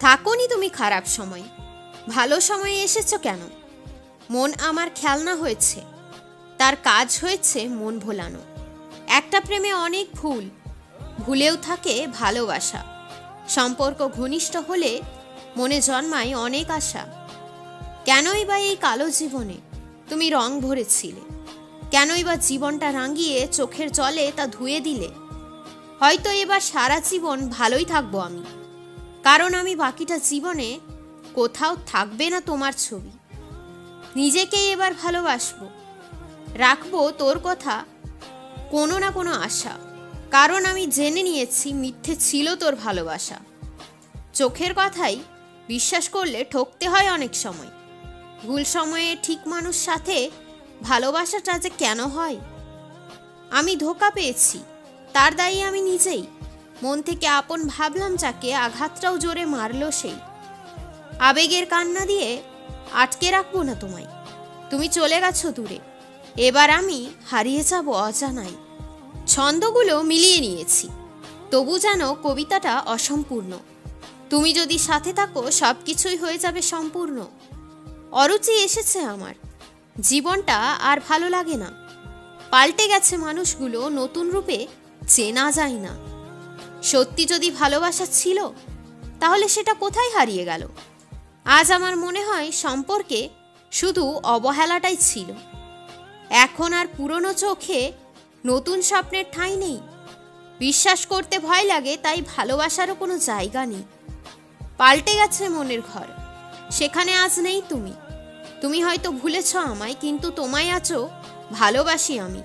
থাকোনি তুমি খারাপ সময়, ভালো সময়ে এসেছো কেন? মন আমার খেলনা হয়েছে, তার কাজ হয়েছে মন ভোলানো। একটা প্রেমে অনেক ভুল, ভুলেও থাকে ভালোবাসা। সম্পর্ক ঘনিষ্ঠ হলে মনে জন্মায় অনেক আশা। কেনই বা এই কালো জীবনে তুমি রং ভরেছিলে? কেনই বা জীবনটা রাঙিয়ে চোখের জলে তা ধুয়ে দিলে? হয়তো এবার সারা জীবন ভালোই থাকবো আমি, কারণ আমি বাকিটা জীবনে কোথাও থাকবে না তোমার ছবি। নিজেকেই এবার ভালোবাসবো, রাখবো তোর কথা কোনো না কোনো আশা, কারণ আমি জেনে নিয়েছি মিথ্যে ছিল তোর ভালোবাসা। চোখের কথাই বিশ্বাস করলে ঠকতে হয় অনেক সময়। ভুল সময়ে ঠিক মানুষ সাথে ভালোবাসাটা যে কেন হয়? আমি ধোঁকা পেয়েছি, তার দায়ী আমি নিজেই। মন থেকে আপন ভাবলাম যাকে, আঘাতটাও জোরে মারলো সেই। আবেগের কান্না দিয়ে আটকে রাখবো না তোমায়, তুমি চলে গেছো দূরে, এবার আমি হারিয়ে যাব অজানায়। ছন্দগুলো মিলিয়ে নিয়েছি, তবু যেন কবিতাটা অসম্পূর্ণ। তুমি যদি সাথে থাকো সব কিছুই হয়ে যাবে সম্পূর্ণ। অরুচি এসেছে আমার, জীবনটা আর ভালো লাগে না। পাল্টে গেছে মানুষগুলো, নতুন রূপে চেনা যায় না। সত্যি যদি ভালোবাসা ছিল, তাহলে সেটা কোথায় হারিয়ে গেল? আজ আমার মনে হয় সম্পর্কে শুধু অবহেলাটাই ছিল। এখন আর পুরনো চোখে নতুন স্বপ্নের ঠাঁই নেই। বিশ্বাস করতে ভয় লাগে, তাই ভালোবাসারও কোনো জায়গা নেই। পাল্টে গেছে মনের ঘর, সেখানে আজ নেই তুমি। তুমি হয়তো ভুলেছ আমায়, কিন্তু তোমায় আছো ভালোবাসি আমি।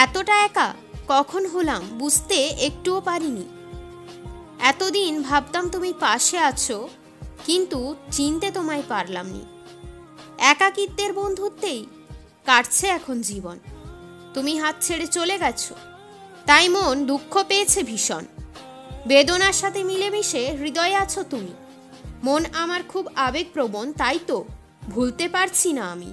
এতটা একা কখন হলাম বুঝতে একটুও পারিনি। এতদিন ভাবতাম তুমি পাশে আছো, কিন্তু চিনতে তোমায় পারলাম নি। একাকিত্বের বন্ধুত্বেই কাটছে এখন জীবন। তুমি হাত ছেড়ে চলে গেছো, তাই মন দুঃখ পেয়েছে ভীষণ। বেদনার সাথে মিলেমিশে হৃদয়ে আছো তুমি। মন আমার খুব আবেগপ্রবণ, তাই তো ভুলতে পারছি না আমি।